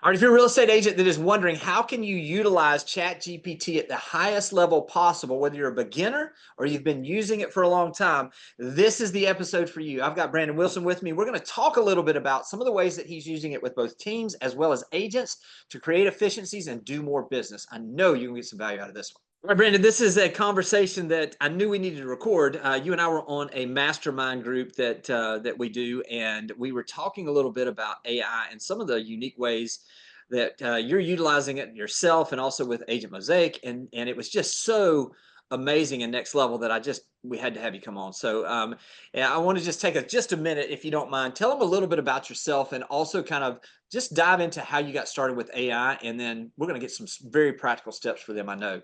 All right, if you're a real estate agent that is wondering how can you utilize ChatGPT at the highest level possible, whether you're a beginner or you've been using it for a long time, this is the episode for you. I've got Brandon Wilson with me. We're going to talk a little bit about some of the ways that he's using it with both teams as well as agents to create efficiencies and do more business. I know you can get some value out of this one. All right, Brandon, this is a conversation that I knew we needed to record. You and I were on a mastermind group that we do, and we were talking a little bit about AI and some of the unique ways that you're utilizing it yourself and also with Agent Mosaic. And it was just so amazing and next level that we had to have you come on. So yeah, I want to just take just a minute, if you don't mind, tell them a little bit about yourself and also kind of just dive into how you got started with AI. And then we're going to get some very practical steps for them, I know,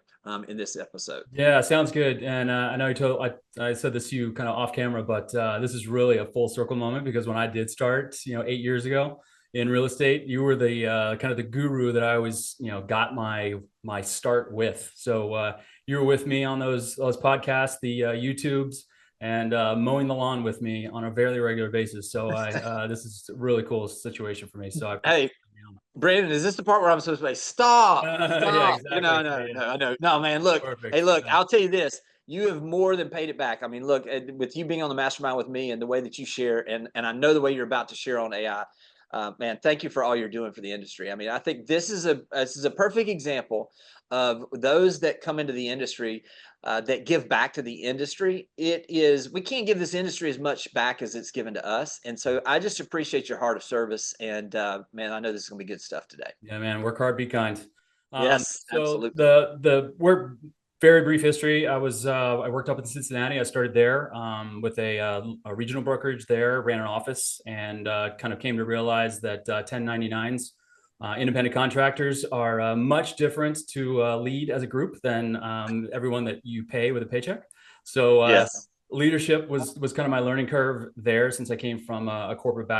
in this episode. Yeah, sounds good. And I know I said this to you kind of off camera, but this is really a full circle moment because when I did start, 8 years ago in real estate, you were the kind of the guru that I always, got my start with. So you were with me on those podcasts, the YouTubes, and mowing the lawn with me on a very regular basis. So this is a really cool situation for me. So I appreciate Hey, it. Brandon, is this the part where I'm supposed to say, stop, Yeah, stop? exactly. No, Yeah, no, I know. No, man, look, hey, perfect. look, Yeah. I'll tell you this. You have more than paid it back. I mean, look, with you being on the mastermind with me and the way that you share, and I know the way you're about to share on AI, man, thank you for all you're doing for the industry. I mean, I think this is a perfect example of those that come into the industry that give back to the industry. We can't give this industry as much back as it's given to us. And so I just appreciate your heart of service. And man, I know this is going to be good stuff today. Yeah, man, work hard, be kind. Yes, So absolutely. we're very brief history. I worked up in Cincinnati. I started there with a regional brokerage there, ran an office, and kind of came to realize that 1099s, independent contractors, are much different to lead as a group than everyone that you pay with a paycheck. So Yes. leadership was kind of my learning curve there, since I came from a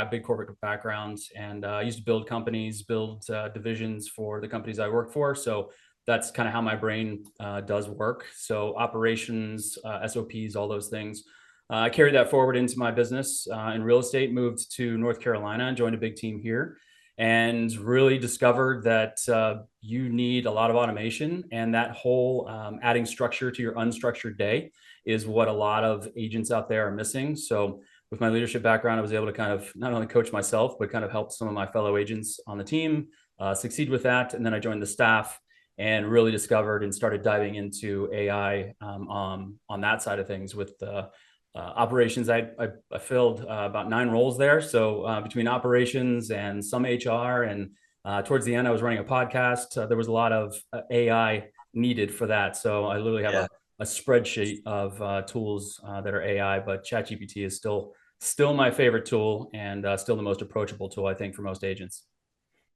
big corporate background, and I used to build companies, build divisions for the companies I worked for. So that's kind of how my brain does work. So operations, SOPs, all those things. I carried that forward into my business in real estate, moved to North Carolina and joined a big team here, and really discovered that you need a lot of automation, and that whole adding structure to your unstructured day is what a lot of agents out there are missing. So with my leadership background, I was able to kind of not only coach myself, but kind of help some of my fellow agents on the team succeed with that. And then I joined the staff and really discovered and started diving into AI on that side of things with operations. I filled about 9 roles there. So between operations and some HR, and towards the end, I was running a podcast. There was a lot of AI needed for that. So I literally have Yeah. a spreadsheet of tools that are AI, but ChatGPT is still my favorite tool, and still the most approachable tool, I think, for most agents.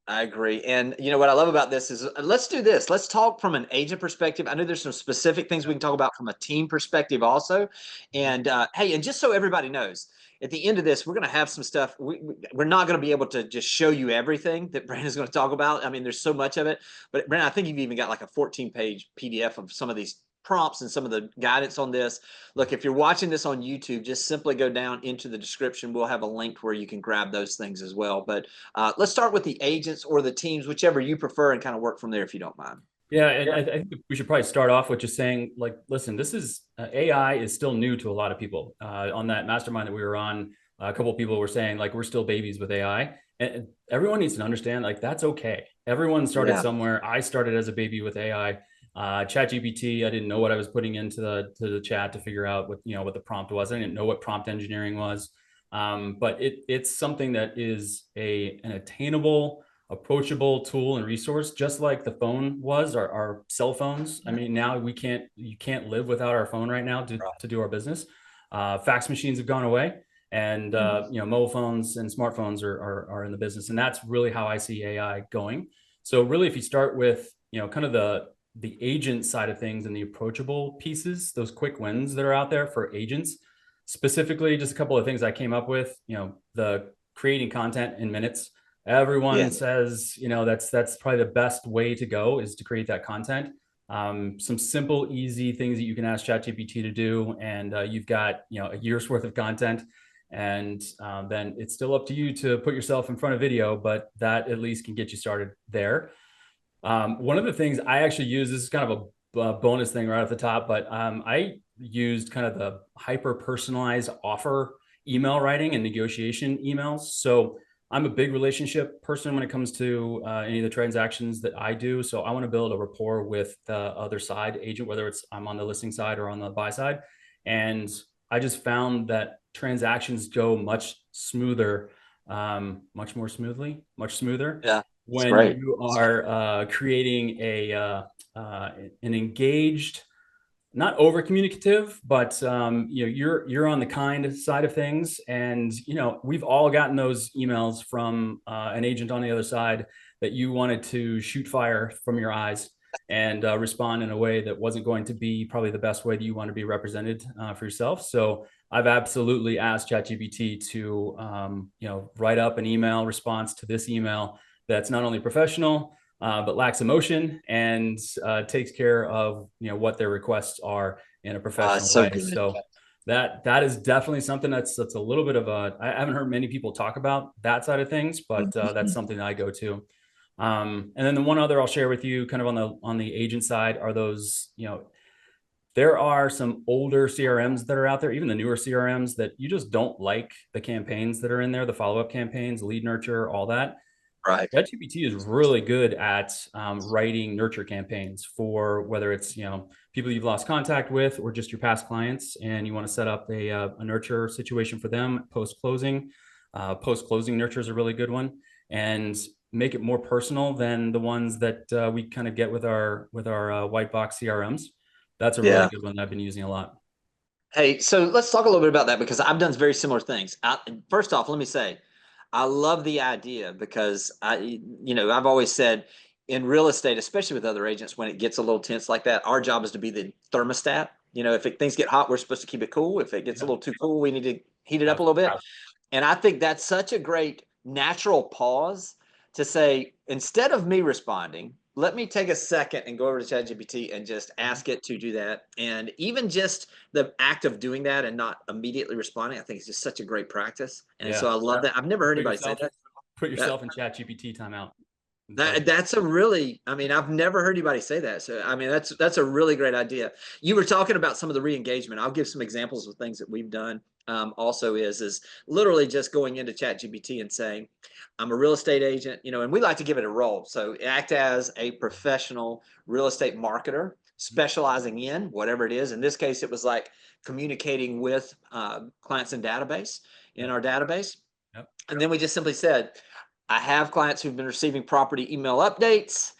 I agree. And you know what I love about this is let's do this. Let's talk from an agent perspective. I know there's some specific things we can talk about from a team perspective also. And hey, and just so everybody knows, at the end of this, we're going to have some stuff. We're not going to be able to just show you everything that Brandon's going to talk about. I mean, there's so much of it. But Brandon, I think you've even got like a 14-page PDF of some of these prompts and some of the guidance on this. Look, if you're watching this on YouTube, just simply go down into the description. We'll have a link where you can grab those things as well. But let's start with the agents or the teams, whichever you prefer, and kind of work from there if you don't mind. Yeah, and I think we should probably start off with just saying, like, listen, this is AI is still new to a lot of people. On that mastermind that we were on, a couple of people were saying, like, we're still babies with AI, and everyone needs to understand, like, that's okay. Everyone started Yeah. somewhere. I started as a baby with AI. ChatGPT, I didn't know what I was putting into the chat to figure out what the prompt was. I didn't know what prompt engineering was, but it's something that is an attainable, approachable tool and resource, just like the phone was, our cell phones. I mean, now you can't live without our phone right now to do our business. Fax machines have gone away, and mobile phones and smartphones are in the business, and that's really how I see AI going. So really, if you start with kind of the agent side of things and the approachable pieces, those quick wins that are out there for agents, specifically, just a couple of things I came up with. The creating content in minutes. Everyone Yeah. says, that's probably the best way to go, is to create that content. Some simple, easy things that you can ask ChatGPT to do, and you've got a year's worth of content. And then it's still up to you to put yourself in front of video, but that at least can get you started there. One of the things I actually use, this is kind of a bonus thing right off the top, but I used kind of the hyper personalized offer email writing and negotiation emails. So I'm a big relationship person when it comes to any of the transactions that I do. So I want to build a rapport with the other side agent, whether it's I'm on the listing side or on the buy side. And I just found that transactions go much smoother, much smoother Yeah, it's when great. you are creating an engaged, not over communicative, but you're on the kind side of things, and we've all gotten those emails from an agent on the other side that you wanted to shoot fire from your eyes and respond in a way that wasn't going to be probably the best way that you want to be represented for yourself. So I've absolutely asked ChatGPT to write up an email response to this email that's not only professional but lacks emotion and takes care of what their requests are in a professional So way. good. So that is definitely something that's a little bit of I haven't heard many people talk about that side of things, but that's something that I go to. And then the one other I'll share with you, kind of on the agent side, are those there are some older CRMs that are out there, even the newer CRMs, that you just don't like the campaigns that are in there, the follow-up campaigns, lead nurture, all that. Right. ChatGPT is really good at writing nurture campaigns for whether it's people you've lost contact with or just your past clients, and you want to set up a nurture situation for them post closing. Post closing nurture is a really good one, and make it more personal than the ones that we kind of get with our white box CRMs. That's a really Yeah. good one that I've been using a lot. Hey, so let's talk a little bit about that because I've done very similar things. First off, let me say, I love the idea because I've always said in real estate, especially with other agents, when it gets a little tense like that, our job is to be the thermostat. If things get hot, we're supposed to keep it cool. If it gets a Yeah, little too cool, we need to heat it up a little absolutely. bit. And I think that's such a great natural pause to say, instead of me responding, let me take a second and go over to ChatGPT and just ask it to do that. And even just the act of doing that and not immediately responding, I think is just such a great practice. And so Yeah. I love that. I've never heard Put anybody say yourself that. put That yourself in ChatGPT timeout. that's a really, I mean, I've never heard anybody say that. So, I mean, that's a really great idea. You were talking about some of the re-engagement. I'll give some examples of things that we've done. Also is literally just going into ChatGPT and saying, I'm a real estate agent, and we like to give it a role. So act as a professional real estate marketer, specializing in whatever it is. In this case, it was like communicating with clients in Yep. our database. Yep. And then we just simply said, I have clients who've been receiving property email updates.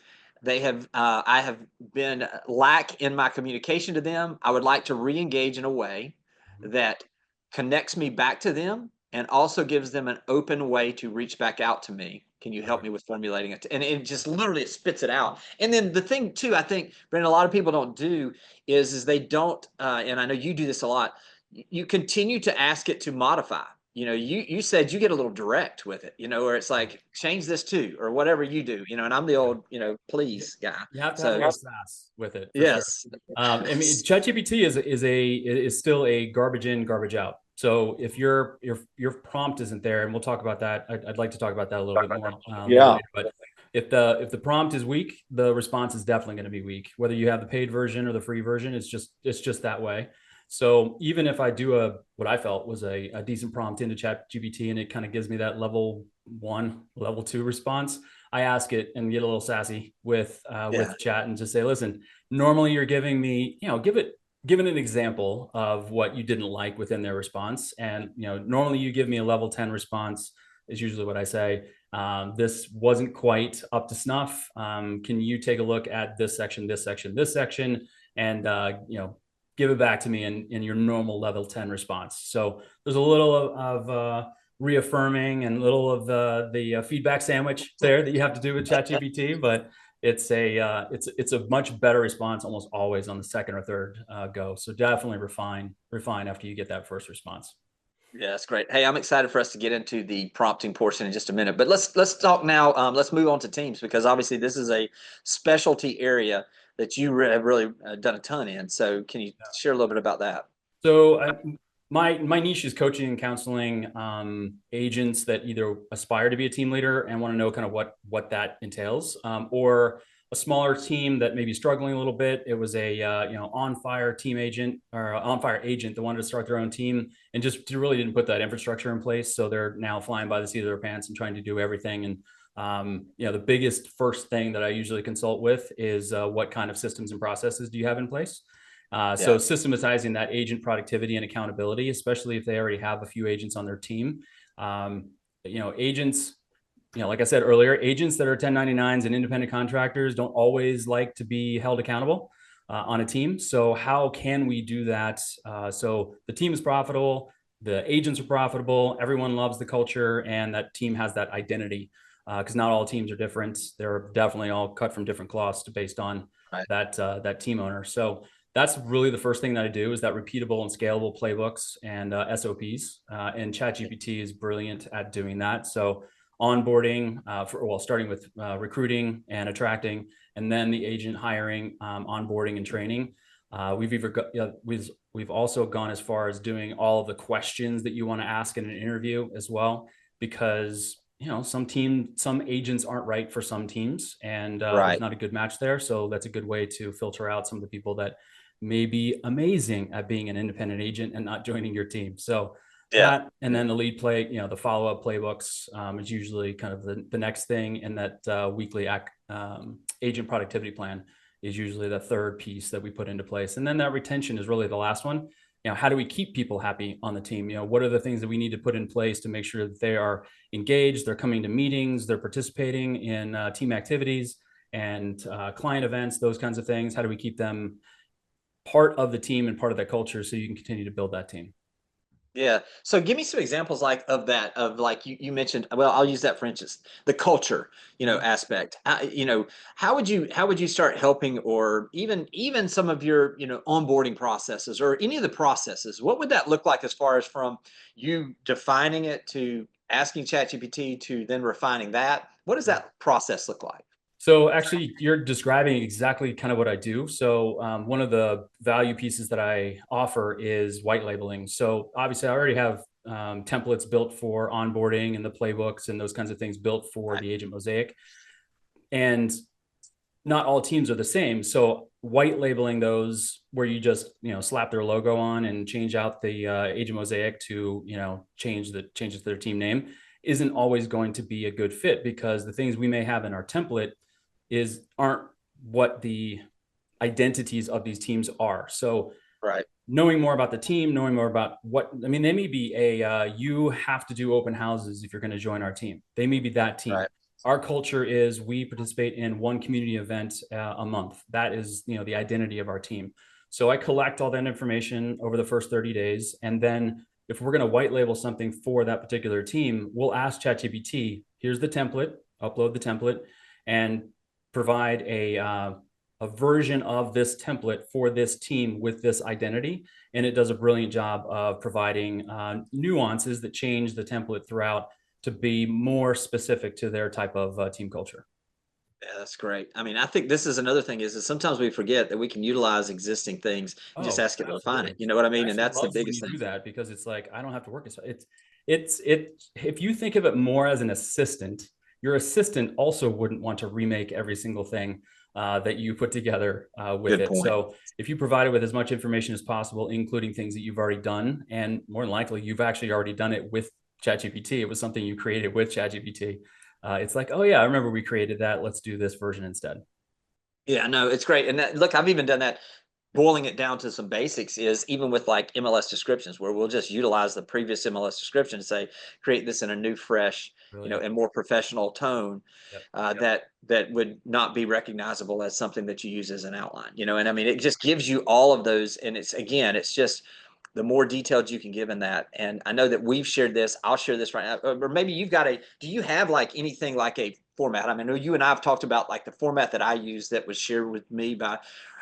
I have been lack in my communication to them. I would like to re-engage in a way Mhm. that connects me back to them and also gives them an open way to reach back out to me. Can you help Perfect. me with formulating it? And it just literally it spits it out. And then the thing too, I think, Brandon, a lot of people don't do is they don't, and I know you do this a lot. You continue to ask it to modify. You said you get a little direct with it, where it's like change this too, or whatever you do, and I'm the old, please guy. You have to have a So little sass with it for sure. yes, I mean, ChatGPT is still a garbage in, garbage out. So if your prompt isn't there, and we'll talk about that, I'd like to talk about that a little bit more a little yeah, later. But if the prompt is weak, the response is definitely going to be weak. Whether you have the paid version or the free version, it's just that way. So even if I do what I felt was a decent prompt into ChatGPT and it kind of gives me that level 1, level 2 response, I ask it and get a little sassy with yeah, chat and just say, listen, normally you're giving me, give it an example of what you didn't like within their response. And, normally you give me a level 10 response is usually what I say. This wasn't quite up to snuff. Can you take a look at this section, and, give it back to me in your normal level 10 response. So there's a little of reaffirming and a little of the feedback sandwich there that you have to do with ChatGPT, but it's a much better response almost always on the second or third go. So definitely refine after you get that first response. yeah, that's great. Hey, I'm excited for us to get into the prompting portion in just a minute, but let's talk now. Let's move on to teams because obviously this is a specialty area that you have really done a ton in. So can you share a little bit about that? So My niche is coaching and counseling agents that either aspire to be a team leader and want to know kind of what that entails, or a smaller team that may be struggling a little bit. It was a on fire team agent or on fire agent that wanted to start their own team and just really didn't put that infrastructure in place. So they're now flying by the seat of their pants and trying to do everything. And the biggest first thing that I usually consult with is what kind of systems and processes do you have in place? So Yeah. systematizing that agent productivity and accountability, especially if they already have a few agents on their team. Agents, like I said earlier, agents that are 1099s and independent contractors don't always like to be held accountable on a team. So how can we do that? So the team is profitable, the agents are profitable, everyone loves the culture, and that team has that identity. Because not all teams are different. They're definitely all cut from different cloths based on Right. that team owner. So that's really the first thing that I do is that repeatable and scalable playbooks and SOPs. And ChatGPT is brilliant at doing that. So onboarding, starting with recruiting and attracting, and then the agent hiring, onboarding and training. We've also gone as far as doing all of the questions that you want to ask in an interview as well, because some agents aren't right for some teams, and there's Right. not a good match there. So that's a good way to filter out some of the people that may be amazing at being an independent agent and not joining your team. So Yeah. that, and then the lead play, the follow-up playbooks is usually kind of the next thing. And that weekly agent productivity plan is usually the third piece that we put into place. And then that retention is really the last one. How do we keep people happy on the team? What are the things that we need to put in place to make sure that they are engaged, they're coming to meetings, they're participating in team activities and client events, those kinds of things. How do we keep them part of the team and part of that culture so you can continue to build that team? Yeah. So give me some examples like of that, of like you mentioned, well, I'll use that for instance, the culture, aspect. How would you start helping, or even some of your, onboarding processes or any of the processes? What would that look like as far as from you defining it to asking ChatGPT to then refining that? What does that process look like? So actually, you're describing exactly kind of what I do. So one of the value pieces that I offer is white labeling. So obviously, I already have templates built for onboarding and the playbooks and those kinds of things built for Right. the agent mosaic. And not all teams are the same. So white labeling those where you just slap their logo on and change out the agent mosaic to change it to their team name isn't always going to be a good fit, because the things we may have in our template aren't what the identities of these teams are. So Right. knowing more about the team, knowing more about they may be you have to do open houses if you're going to join our team. They may be that team. Right. Our culture is we participate in one community event a month. That is, the identity of our team. So I collect all that information over the first 30 days. And then if we're going to white label something for that particular team, we'll ask ChatGPT, here's the template, upload the template, and provide a version of this template for this team with this identity. And it does a brilliant job of providing nuances that change the template throughout to be more specific to their type of team culture. Yeah, that's great. I mean, I think this is another thing is that sometimes we forget that we can utilize existing things and just Oh, ask it to refine it. absolutely. You know what I It mean? And actually that's the loves when you biggest do thing. that, because it's like, I don't have to work as if you think of it more as an assistant, your assistant also wouldn't want to remake every single thing that you put together with Good it. point. So if you provide it with as much information as possible, including things that you've already done, and more than likely you've actually already done it with ChatGPT, it was something you created with ChatGPT. It's like, oh yeah, I remember we created that. Let's do this version instead. Yeah, no, it's great. And that, look, I've even done that. Boiling it down to some basics is even with like MLS descriptions, where we'll just utilize the previous MLS description and say, create this in a new, fresh, Brilliant. and more professional tone, Yep. that would not be recognizable as something that you use as an outline. And I mean, it just gives you all of those, and it's just the more detailed you can give in that. And I know that we've shared this. I'll share this right now, or maybe you've got a. Do you have like anything like a format? I mean, I know you and I have talked about like the format that I use that was shared with me by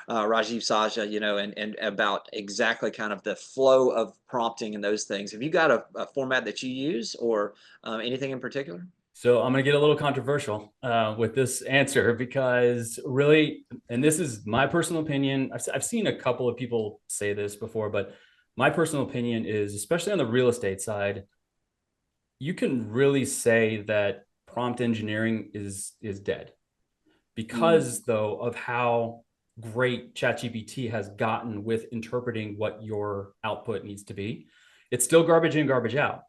Rajiv Sajja, and about exactly kind of the flow of prompting and those things. Have you got a format that you use, or anything in particular? So I'm going to get a little controversial with this answer, because really, and this is my personal opinion, I've seen a couple of people say this before, but My personal opinion is, especially on the real estate side, you can really say that prompt engineering is dead because though of how great ChatGPT has gotten with interpreting what your output needs to be. It's still garbage in, garbage out.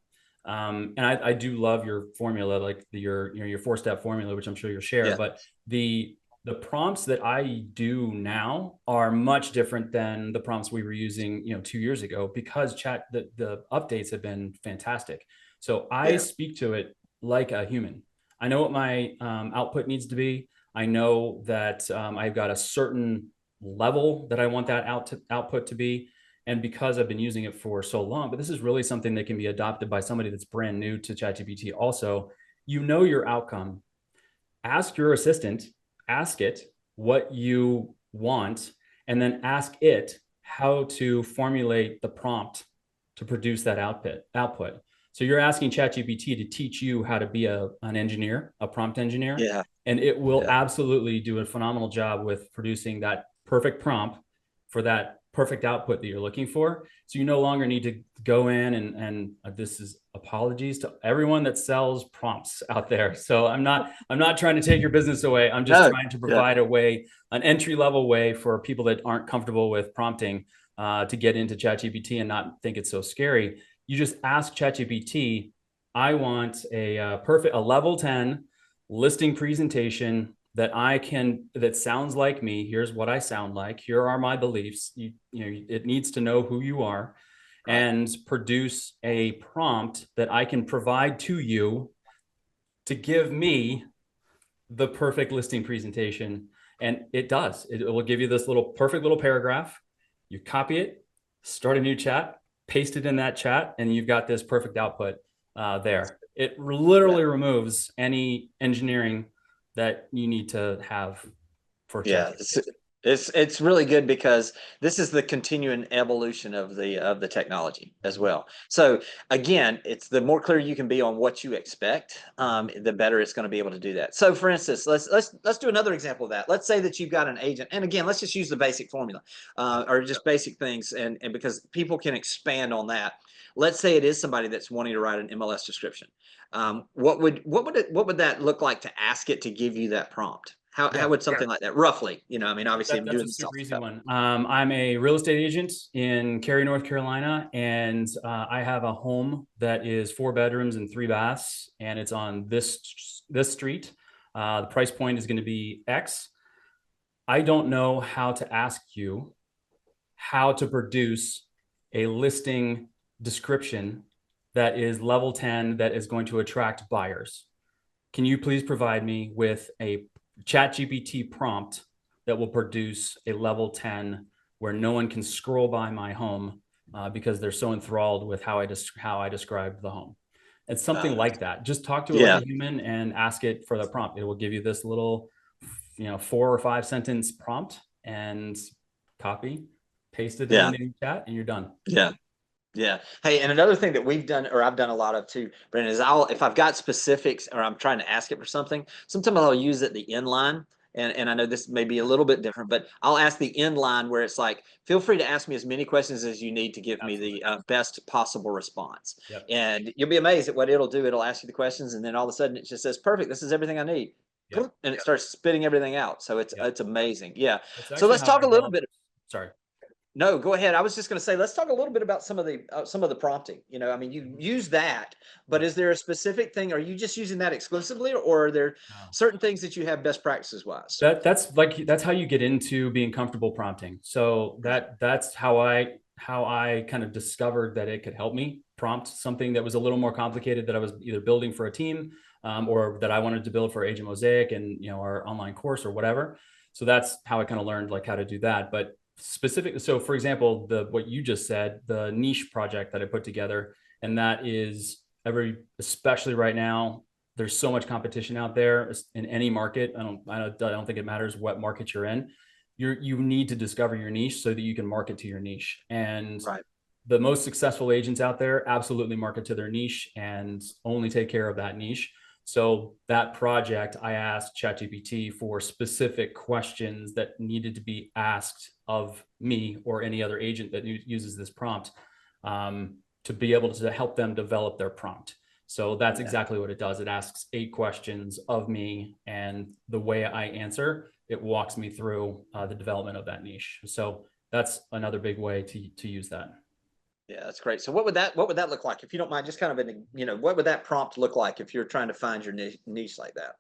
And I do love your formula, like your 4-step formula, which I'm sure you'll share. Yeah. But the prompts that I do now are much different than the prompts we were using, 2 years ago, because the updates have been fantastic. So I Yeah. speak to it like a human. I know what my output needs to be. I know that I've got a certain level that I want that output to be. And because I've been using it for so long, but this is really something that can be adopted by somebody that's brand new to ChatGPT. Also, your outcome. Ask your assistant, ask it what you want, and then ask it how to formulate the prompt to produce that output. So you're asking ChatGPT to teach you how to be an engineer, a prompt engineer, Yeah. and it will Yeah. absolutely do a phenomenal job with producing that perfect prompt for that perfect output that you're looking for. So you no longer need to go in and this is apologies to everyone that sells prompts out there. So I'm not trying to take your business away. I'm just No. trying to Yeah. provide a way, an entry level way for people that aren't comfortable with prompting to get into ChatGPT and not think it's so scary. You just ask ChatGPT, I want a level 10 listing presentation that sounds like me. Here's what I sound like. Here are my beliefs. It needs to know who you are, Right. and produce a prompt that I can provide to you to give me the perfect listing presentation. And it does. It will give you this perfect little paragraph. You copy it, start a new chat, paste it in that chat, and you've got this perfect output there. It Yeah. literally removes any engineering that you need to have for Yeah, ChatGPT. it's really good because this is the continuing evolution of the technology as well. So again, it's the more clear you can be on what you expect, the better it's going to be able to do that. So for instance, let's do another example of that. Let's say that you've got an agent, and again, let's just use the basic formula, or just basic things, and because people can expand on that. Let's say it is somebody that's wanting to write an MLS description. What would that look like to ask it to give you that prompt? How Yeah. would something like that roughly? I mean, obviously, I'm That's doing a this off super the easy cuff. one. I'm a real estate agent in Cary, North Carolina, and I have a home that is 4 bedrooms and 3 baths, and it's on this street. The price point is going to be X. I don't know how to ask you how to produce a listing description that is level 10 that is going to attract buyers. Can you please provide me with a ChatGPT prompt that will produce a level 10 where no one can scroll by my home because they're so enthralled with how I described the home? It's something like that. Just talk to it like Yeah, a human and ask it for the prompt. It will give you this little, 4 or 5 sentence prompt, and copy, paste it in yeah, the chat, and you're done. yeah. Yeah. Hey, and another thing that we've done, or I've done a lot of too, Brandon, is if I've got specifics or I'm trying to ask it for something, sometimes I'll use it the inline. And I know this may be a little bit different, but I'll ask the inline where it's like, feel free to ask me as many questions as you need to give me the Absolutely. best possible response. Yep. And you'll be amazed at what it'll do. It'll ask you the questions, and then all of a sudden it just says, perfect, this is everything I need. Yep. And it starts spitting everything out. So Yep. it's amazing. Yeah. That's So actually let's how I talk a little developed. bit. Sorry. No, go ahead. I was just going to say, let's talk a little bit about some of the prompting. I mean, you use that, but Yep. is there a specific thing? Are you just using that exclusively, or are there No. certain things that you have best practices wise? That's how you get into being comfortable prompting. So Right. that's how I kind of discovered that it could help me prompt something that was a little more complicated that I was either building for a team, or that I wanted to build for Agent Mosaic and our online course or whatever. So that's how I kind of learned like how to do that. But specific, so for example, what you just said, the niche project that I put together, and that is especially right now, there's so much competition out there in any market. I don't think it matters what market you're in. You need to discover your niche so that you can market to your niche. And Right. the most successful agents out there absolutely market to their niche and only take care of that niche. So that project, I asked ChatGPT for specific questions that needed to be asked of me or any other agent that uses this prompt. to be able to help them develop their prompt. So that's Yeah. exactly what it does. It asks 8 questions of me, and the way I answer, it walks me through the development of that niche. So that's another big way to use that. Yeah, that's great. So what would that look like, if you don't mind, just kind of what would that prompt look like if you're trying to find your niche like that?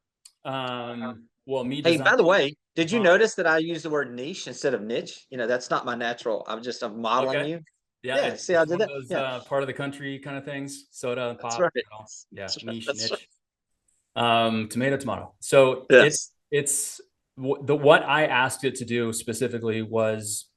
Well, me Hey, by the designing way, did you uh notice that I use the word niche instead of niche? That's not my natural. I'm modeling Okay. you. Yeah, Yeah, it's see how I one did of that? those Yeah, part of the country kind of things. Soda and that's pop, right. yeah, That's right. niche, That's right. niche. Tomato, tomato. So Yes. it's what I asked it to do specifically was,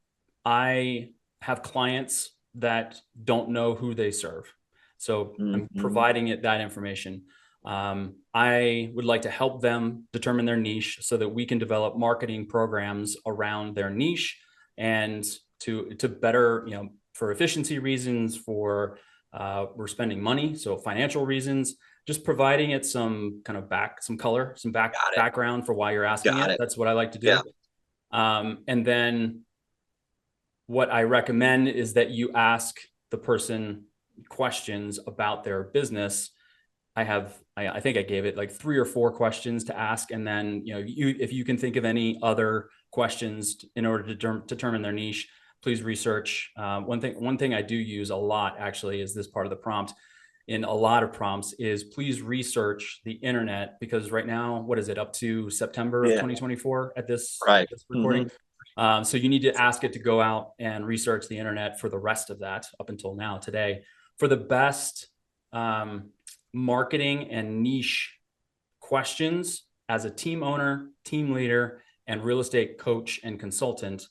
I have clients that don't know who they serve. So I'm Mhm. providing it that information. I would like to help them determine their niche so that we can develop marketing programs around their niche, and to better, for efficiency reasons, for we're spending money, so financial reasons, just providing it some kind of some color, some Got it. background for why you're asking Got it. it. That's what I like to Yeah. do. And then what I recommend is that you ask the person questions about their business. I think I gave it like 3 or 4 questions to ask, and then if you can think of any other questions in order to determine their niche, please research. One thing I do use a lot actually is this part of the prompt. In a lot of prompts is, please research the internet, because right now, what is it, up to September of Yeah. 2024 at this Right. recording? Hmm. So you need to ask it to go out and research the internet for the rest of that up until now today, for the best marketing and niche questions as a team owner, team leader, and real estate coach and consultant,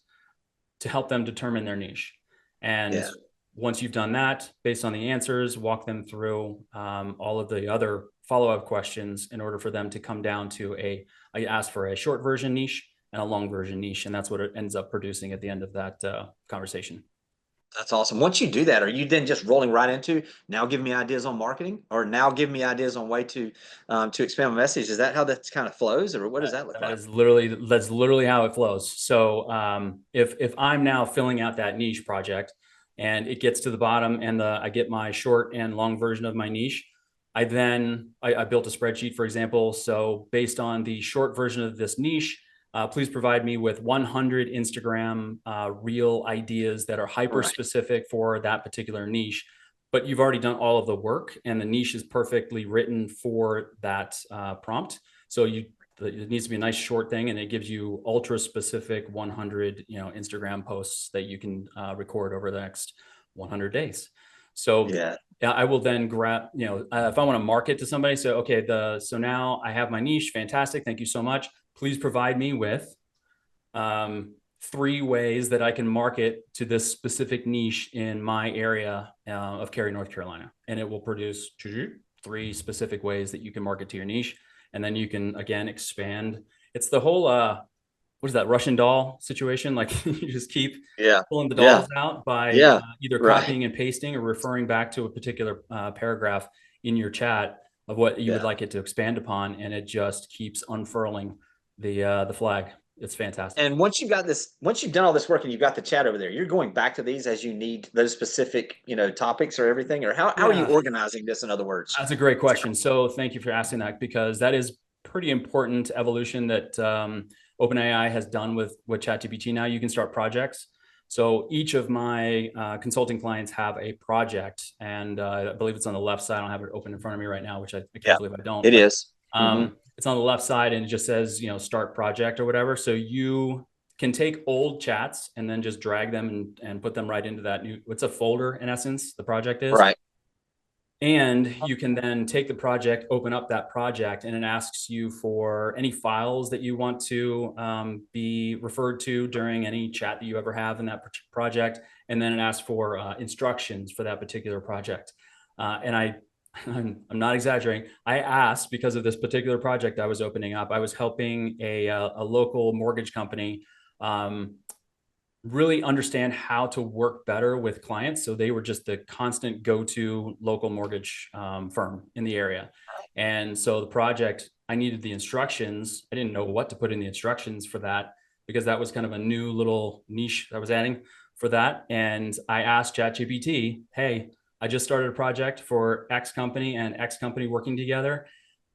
to help them determine their niche. And Yeah. once you've done that, based on the answers, walk them through all of the other follow-up questions in order for them to come down to I ask for a short version niche and a long version niche. And that's what it ends up producing at the end of that conversation. That's awesome. Once you do that, are you then just rolling right into, now give me ideas on marketing, or now give me ideas on way to expand my message? Is that how that kind of flows, or what does that look like? That's literally how it flows. So if I'm now filling out that niche project, and it gets to the bottom, and I get my short and long version of my niche, I built a spreadsheet, for example. So based on the short version of this niche, please provide me with 100 Instagram reel ideas that are hyper Right. specific for that particular niche. But you've already done all of the work, and the niche is perfectly written for that prompt. So it needs to be a nice short thing, and it gives you ultra specific 100 Instagram posts that you can record over the next 100 days. So Yeah. I will then grab, if I want to market to somebody, so okay, so now I have my niche. Fantastic, thank you so much. Please provide me with 3 ways that I can market to this specific niche in my area of Cary, North Carolina, and it will produce 3 specific ways that you can market to your niche. And then you can, again, expand. It's the whole what is that, Russian doll situation? Like, you just keep Yeah. pulling the Yeah. dolls out by Yeah. either Right. copying and pasting or referring back to a particular paragraph in your chat of what you would Yeah. like it to expand upon, and it just keeps unfurling the flag. It's fantastic. And once you've done all this work and you've got the chat over there, you're going back to these as you need those specific, topics or everything, or how are you Yeah, organizing this, in other words? that's a great question. So thank you for asking that, because that is pretty important evolution that OpenAI has done with ChatGPT. Now you can start projects. So each of my consulting clients have a project, and I believe it's on the left side. I don't have it open in front of me right now, which I Yeah, can't believe I don't. it But is. Mhm. it's on the left side, and it just says, start project or whatever. So you can take old chats and then just drag them and put them right into that new, it's a folder in essence, the project is. Right. And you can then take the project, open up that project, and it asks you for any files that you want to be referred to during any chat that you ever have in that project. And then it asks for instructions for that particular project. I'm not exaggerating. I asked, because of this particular project I was opening up, I was helping a local mortgage company really understand how to work better with clients. So they were just the constant go-to local mortgage firm in the area. And so the project, I needed the instructions. I didn't know what to put in the instructions for that, because that was kind of a new little niche that I was adding. for that. And I asked ChatGPT, hey, I just started a project for X company and X company working together.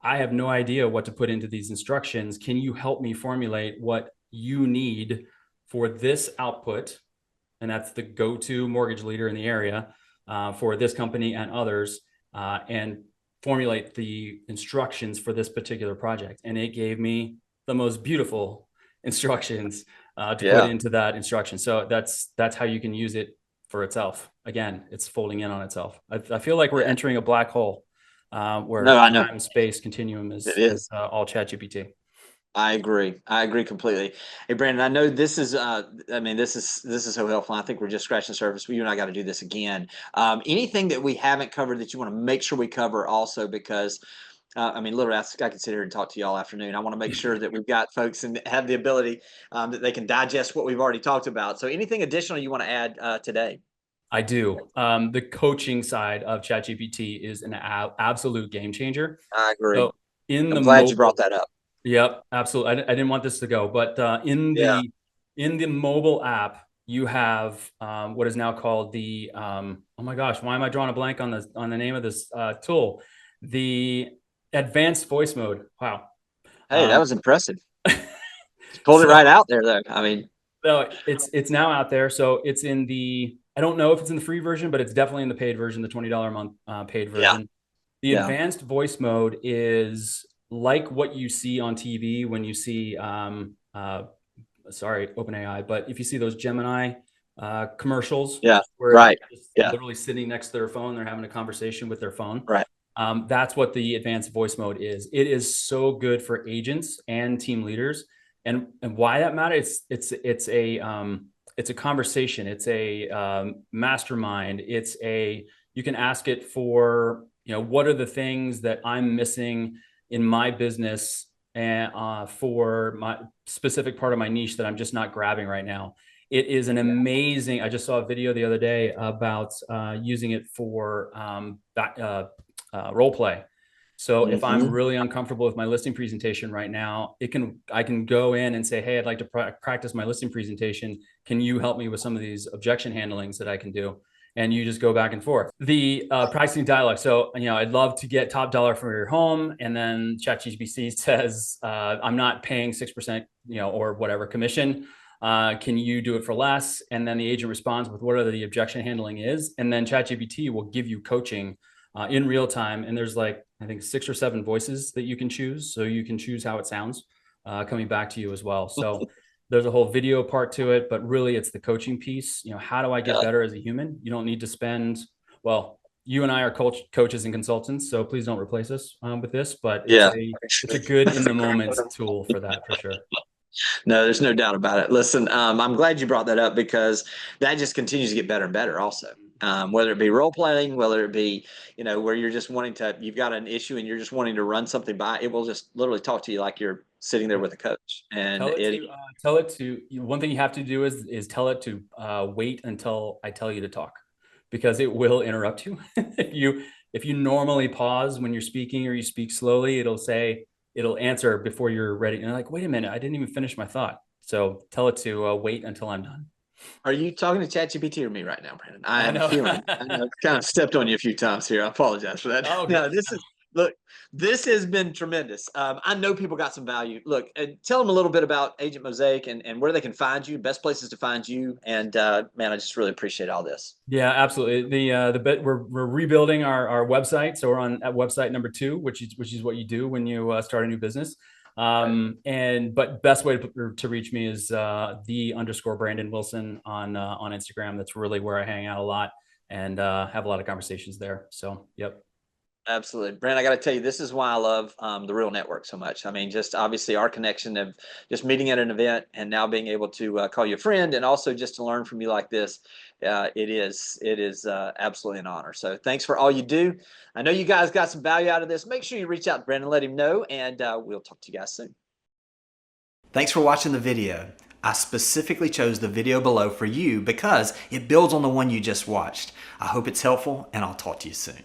I have no idea what to put into these instructions. Can you help me formulate what you need for this output? And that's the go-to mortgage leader in the area for this company and others, and formulate the instructions for this particular project. And it gave me the most beautiful instructions to put into that instruction. So that's how you can use it for itself. Again, it's folding in on itself. I feel like we're entering a black hole where No, I know time space continuum it is is. all ChatGPT. I agree. I agree completely. Hey, Brandon, I know this is, I mean, this is so helpful. I think we're just scratching the surface. You and I got to do this again. Anything that we haven't covered that you want to make sure we cover also, because I mean, literally, I could sit here and talk to you all afternoon. I want to make sure that we've got folks and have the ability that they can digest what we've already talked about. So anything additional you want to add today? I do. The coaching side of ChatGPT is an absolute game changer. I agree. So in I'm the glad you brought mobile, that up. yep, absolutely. I didn't want this to go, but Yeah. in the mobile app, you have what is now called the oh my gosh, why am I drawing a blank on the name of this tool? The advanced voice mode. Wow. Hey, that Um, was impressive. You pulled it so right out there, though. I mean, no, it's now out there. So it's in the, I don't know if it's in the free version, but it's definitely in the paid version, the $20 a month paid yeah, version. The yeah. advanced voice mode is like what you see on TV when you see, sorry, OpenAI, but if you see those Gemini commercials Yeah, where they're right. just Yeah, literally sitting next to their phone, they're having a conversation with their phone. right. That's what the advanced voice mode is. It is so good for agents and team leaders. And why that matters? It's a conversation. It's a mastermind. You can ask it for, what are the things that I'm missing in my business and for my specific part of my niche that I'm just not grabbing right now. It is an amazing. I just saw a video the other day about using it for role play. So if I'm Hmm. really uncomfortable with my listing presentation right now, I can go in and say, hey, I'd like to practice my listing presentation. Can you help me with some of these objection handlings that I can do? And you just go back and forth. The pricing dialogue. So, I'd love to get top dollar for your home. And then ChatGPT says, I'm not paying 6%, or whatever commission. Can you do it for less? And then the agent responds with whatever the objection handling is. And then ChatGPT will give you coaching in real time. And there's I think 6 or 7 voices that you can choose. So you can choose how it sounds coming back to you as well. So there's a whole video part to it, but really it's the coaching piece. How do I get better as a human? You don't need to spend, well, you and I are coaches and consultants, so please don't replace us with this, but Yeah. it's a good in the moment tool for that for sure. No, there's no doubt about it. Listen, I'm glad you brought that up because that just continues to get better and better also. Whether it be role playing, whether it be, where you're just you've got an issue and you're just wanting to run something by, it will just literally talk to you like you're sitting there with a coach. And Tell it to, one thing you have to do is tell it to wait until I tell you to talk, because it will interrupt you. If you normally pause when you're speaking or you speak slowly, it'll answer before you're ready. And you're like, wait a minute, I didn't even finish my thought. So tell it to wait until I'm done. are you talking to ChatGPT or me right now, Brandon? I I have a know. feeling I've kind of stepped on you a few times here. I apologize for that. Oh, No, good. look, this has been tremendous. I know people got some value. Look, tell them a little bit about Agent Mosaic and where they can find you, best places to find you. And man, I just really appreciate all this. Yeah, absolutely. The bit we're rebuilding our website, so we're on at website number 2, which is what you do when you start a new business. But best way to reach me is the Brandon Wilson on Instagram. That's really where I hang out a lot and have a lot of conversations there. So, yep. Absolutely. Brent, I got to tell you, this is why I love the Real Network so much. I mean, just obviously our connection of just meeting at an event and now being able to call you a friend and also just to learn from you like this. It is absolutely an honor. So thanks for all you do. I know you guys got some value out of this. Make sure you reach out to Brent and let him know, and we'll talk to you guys soon. Thanks for watching the video. I specifically chose the video below for you because it builds on the one you just watched. I hope it's helpful, and I'll talk to you soon.